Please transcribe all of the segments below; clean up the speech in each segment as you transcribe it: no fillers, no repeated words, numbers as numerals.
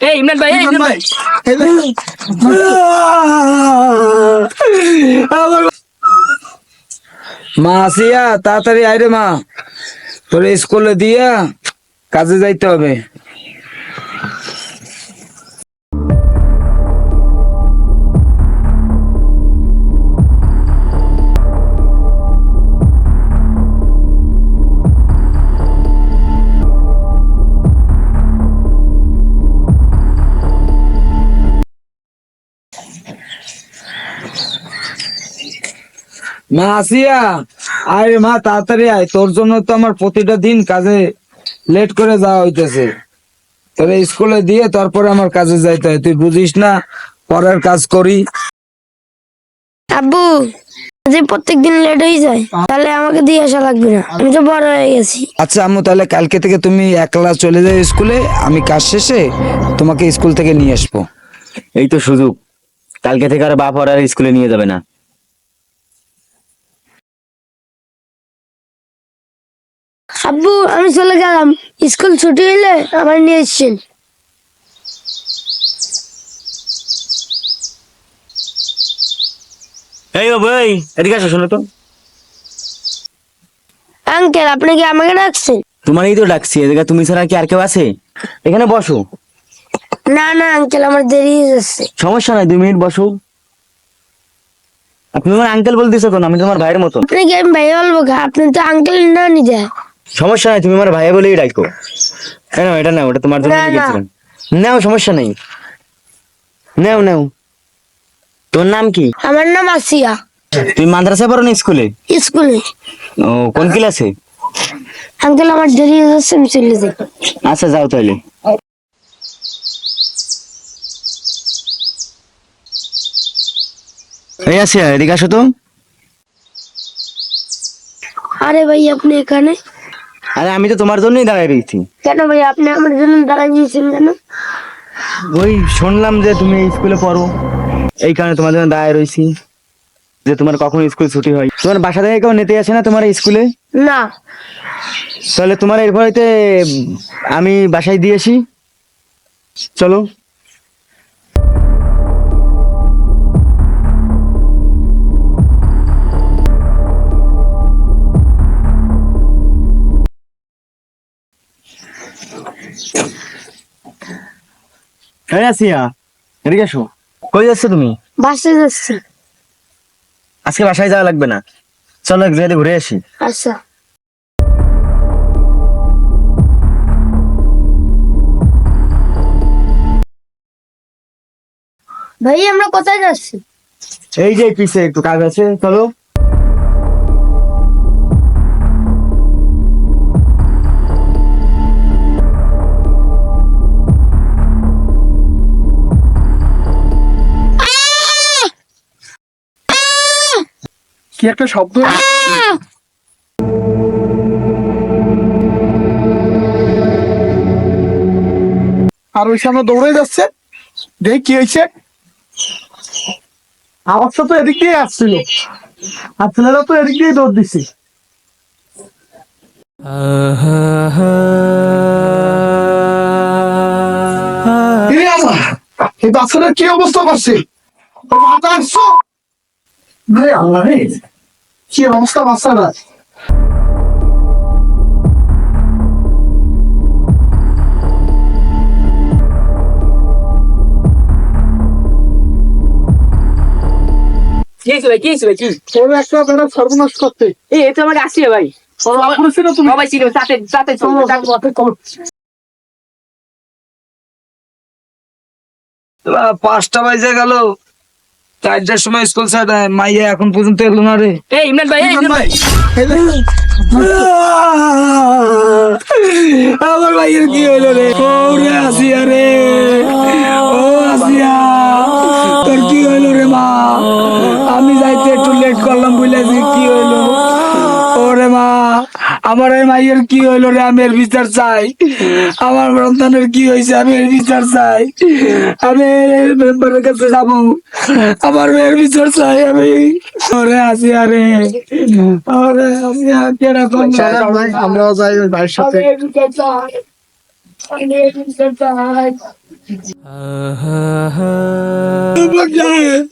এই ইমরান ভাই, ইমরান ভাই, মা আসিয়া তাড়াতাড়ি আইরে মা, তোরে স্কুলে দিয়া কাজে যাইতে হবে। মা আসিয়া আরে মা তাড়াতাড়ি আয়, তোর জন্য তো আমার প্রতিটা দিন কাজে লেট করে যাওয়া হইতেছে। তোরে স্কুলে দিয়ে তারপরে আমার কাজে যাইতে হয়, তুই বুঝিস না পরের কাজ করি। আব্বু, যে প্রত্যেকদিন লেট হয়ে যায় তাহলে আমাকে দিয়ে আসা লাগবে না, আমি তো বড় হয়ে গেছি। আচ্ছা আম্মু, তাহলে কালকে থেকে তুমি একলা চলে যাও স্কুলে, আমি কাজ শেষে তোমাকে স্কুল থেকে নিয়ে আসবো। এই তো সুযোগ, কালকে থেকে আর বাপ আর স্কুলে নিয়ে যাবে না। আব্বু, আমি চলে গেলাম, স্কুল ছুটি হইলে আমার নিয়ে এসছেন। এই বাবু, এই এদিকে আসো, শোনো তো। আঙ্কেল, আপনি কি আমাকে ডাকছেন? তোমারই তো ডাকছি, এদিকে তুমি ছাড়া কি আর কেউ আছে? এখানে বসো। না না আঙ্কেল, আমার দেরি হয়ে যাচ্ছে। সমস্যা নাই, 2 মিনিট বসো। তুমি আমার আঙ্কেল বলতেছো কেন? আমি তোমার ভাইয়ের মতো। আপনি কি আমি ভাই বলবো? আপনি তো আঙ্কেল না নিজে। সমস্যা নাই, তুমি আমার ভাইয়া বলেই ডাকো। কেন এটা নাও, ওটা তোমার জন্য না, না। লিখেছিলাম। নাও, সমস্যা নেই, নাও নাও। তোর নাম কি? আমার নাম আসিয়া। তুমি মাদ্রাসায় পড়ো না স্কুলে? স্কুলে। ও, কোন ক্লাসে? আঙ্কেল, আমার দেরি হয়ে যাচ্ছে, আমি চলে যাই। আচ্ছা, যাও তাহলে। এই আসিয়া, এদিকে আসো তো। আরে ভাই, আপনি এখানে? আরে আমি তো তোমার জন্যই দাঁড়ায় রয়েছি। কেন ভাই, আপনি আমার জন্য দাঁড়াই দিয়েছেন কেন? ওই শুনলাম যে তুমি স্কুলে পড়ো, এই কারণে তোমার জন্য দাঁড়ায় রয়েছি, যে তোমার কখন স্কুল ছুটি হয়। তোমার বাসা থেকে কেউ নিতে আসে না তোমার স্কুলে? না। তাহলে তোমার এর ভয়তে আমি বাসায় দিয়ে আসি, চলো। হ্যাঁ আসিয়া, এদিকে আসো। কই যাচ্ছ তুমি? বাসে যাচ্ছি। আজকে বাসায় যাওয়া লাগবে না, চলো এক জায়গায় ঘুরে আসি। আচ্ছা। ভাই, আমরা কোথায় যাচ্ছি? এই যে পিছে একটু কাজ আছে, চলো। কি একটা শব্দ, আর ওই সামনে দৌড়ে যাচ্ছে, দেখ কি হয়েছে। আওয়াজটা তো এদিক দিয়ে আসছিল, আর ছেলেরা তো এদিক দিয়ে দৌড় দিচ্ছে। এই বাচ্চাটার কি অবস্থা করছে? আল্লাহ রে, কি অবস্থা বাচ্চাটা। কি হয়েছে ভাই, কি হয়েছে ভাই, কি? ওর একটা বেড়া সর্বনাশ করতে। এই তো আমাকে আসিয়া ভাই, তুমি সবাই ছিল সাথে সাথে চলো। 5টা বাজে গেল, 4টার সময় স্কুল ছাড়া মাইয়া এখন পর্যন্ত এলো না রে। এই ইমরান ভাই, ইমরান ভাই, আমার ভাইয়ের কি হইলো রে? ও রে আসিয়া রে, ও আসিয়া, তোর কি হইলো রে মা? আমি যাইতে একটু লেট করলাম, বুঝলেছি কি হইলো? ওরে মা, আমার এই মাইয়ের কি হইলো রে? আমি এর বিচার চাই। আমার সন্তানের কি হয়েছে, আমি এর বিচার চাই। আমি মেম্বারের কাছে যাবো, আমার মেয়ের বিচার চাই আমি। ওরে আসিয়া রে, ওরে আসিয়া, কিরকম আমরাও যাই ওই ভাইয়ের সাথে। আমি বিচার চাই। মেম্বার সাহেব,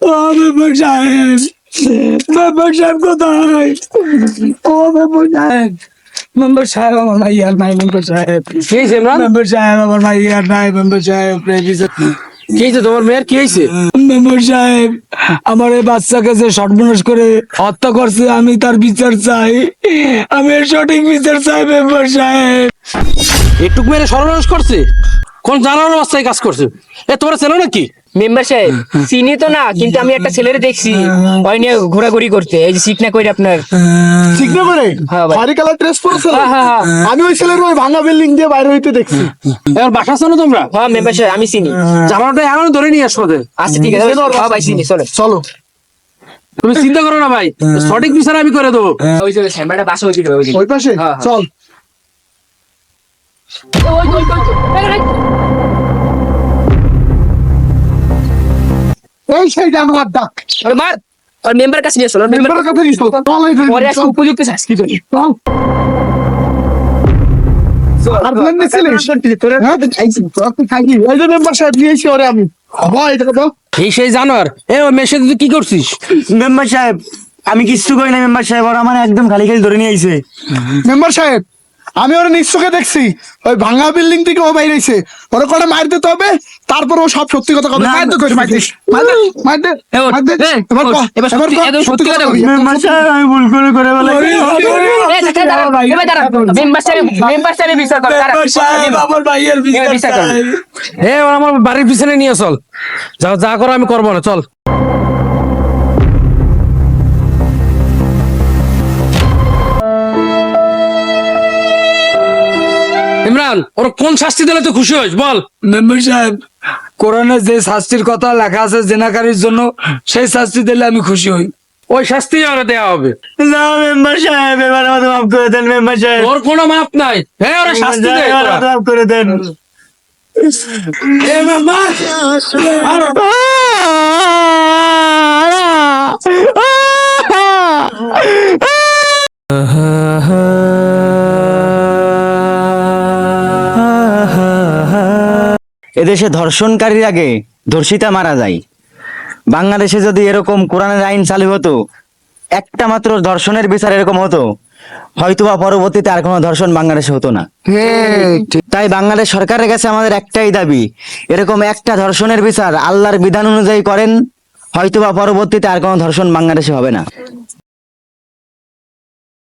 ও মেম্বার সাহেব, মেম্বার সাহেব কোথায়? ও মেম্বার সাহেব, মেম্বার সাহেব আমার ভাই আর নাই, মেম্বার সাহেব, কি হয়েছে ইমরান? মেম্বার সাহেব আমার ভাই আর নাই, মেম্বার সাহেব, কি হয়েছে তোমার মেয়ের, কি হয়েছে? মেম্বার সাহেব আমার এই বাচ্চাকে যে সর্বনাশ করে হত্যা করছে, আমি তার বিচার চাই, আমি এর সঠিক বিচার চাই মেম্বার সাহেব। একটু মেরে সর্বনাশ করছে, কোন জানানোর অবস্থায় কাজ করছে? এ তোমার ছেলে নাকি? মেম্বার সাহেব চিনি তো না, কিন্তু আমি একটা ছেলেরে দেখছি ওই নিয়ে ঘোরাঘুরি করতে, এই যে সিকনা কইরা আপনার। ঠিক না করে হ্যাঁ ভাই। খয়রি কালার ড্রেস পরেছে। হ্যাঁ। আমি ওই ছেলের ওই ভাঙা বিল্ডিং দিয়ে বাইরে হইতে দেখছি। এবার বাসা শোনো তোমরা, হ্যাঁ মেম্বার সাহেব আমি চিনি। জামাটা এখন ধরে নিয়ে আসো ওদের। আচ্ছা ঠিক আছে, হ্যাঁ ভাই চিনি, চলো। চলো, তুমি চিন্তা করো না ভাই, সঠিক বিচার আমি করে দেবো। ওই যে শ্যামবাড়া বাসা ওই দিকে, ওই পাশে হ্যাঁ। চল। এই সেই জানোয়ার ডাক, ওরে মার, ওর মেম্বার কাছে নিয়ে চলো, মেম্বার মেম্বারের কাছে গেছিল। চল এই পরে একটা উপযুক্ত শাস্তি করি। আর প্ল্যান নিছিলিস? হ্যাঁ? তুই খাইনি। এই যে মেম্বার সাহেব নিয়েছি ওরে আমি। বাবা এটা দাও। এই সেই জানোয়ার, এ ওই মেশে তুই কি করছিস? মেম্বার সাহেব আমি কিচ্ছু করি না মেম্বার সাহেব, ওরা মানে একদম খালি খালি ধরে নিয়ে আইছে। মেম্বার সাহেব আমি ওরা নিজ চোখে দেখছি, ওই ভাঙা বিল্ডিং থেকে ও বাইরে আইছে, ওরা কটা মার দিতে হবে, তারপর ও সব সত্যি কথা কবে। না, মার দে কই, মার দে, মার দে, মার দে, মার দে। এবার কহ, এবার সত্যি, কহ, একদম সত্যি কথা বলি। মেম্বার সাহেব আমি ভুল করে ফেলেছি। এই দেখে দাঁড়া, এবার দাঁড়া, মেম্বার সাহেব বিচার কর, দাঁড়া। মেম্বার সাহেব আমার ভাইয়ের বিচার বিচার করো। চাই। এ ওরা আমার বাড়ির পিছনে নিয়ে চল, যা যা করো আমি করবো না, চল। ইমরান ওর কোন শাস্তি দিলে তো খুশি হইস বল? মেম্বার সাহেব কোরআনে যে শাস্তির কথা লেখা আছে জেনাকারীর জন্য, সেই শাস্তি দিলে আমি খুশি হই। ওই শাস্তি ওরা দেওয়া হবে। না মেম্বার সাহেব এবার আমাদের মাফ করে দেন মেম্বার সাহেব। ওর কোনো মাপ নাই, হ্যাঁ ওরা শাস্তি দেয়। এবার আমাদের মাফ করে দেন। এ মেম্বার, এদেশে ধর্ষণকারীর আগে ধর্ষিতা মারা যায়। বাংলাদেশে যদি এরকম কোরআনের আইন চালু হতো, একটা মাত্র ধর্ষণের বিচার এরকম হতো, হয়তোবা পরবর্তীতে আর কোনো ধর্ষণ বাংলাদেশে হতো না। তাই বাংলাদেশ সরকারের কাছে আমাদের একটাই দাবি, এরকম একটা ধর্ষণের বিচার আল্লাহর বিধান অনুযায়ী করেন, হয়তোবা পরবর্তীতে আর কোনো ধর্ষণ বাংলাদেশে হবে না।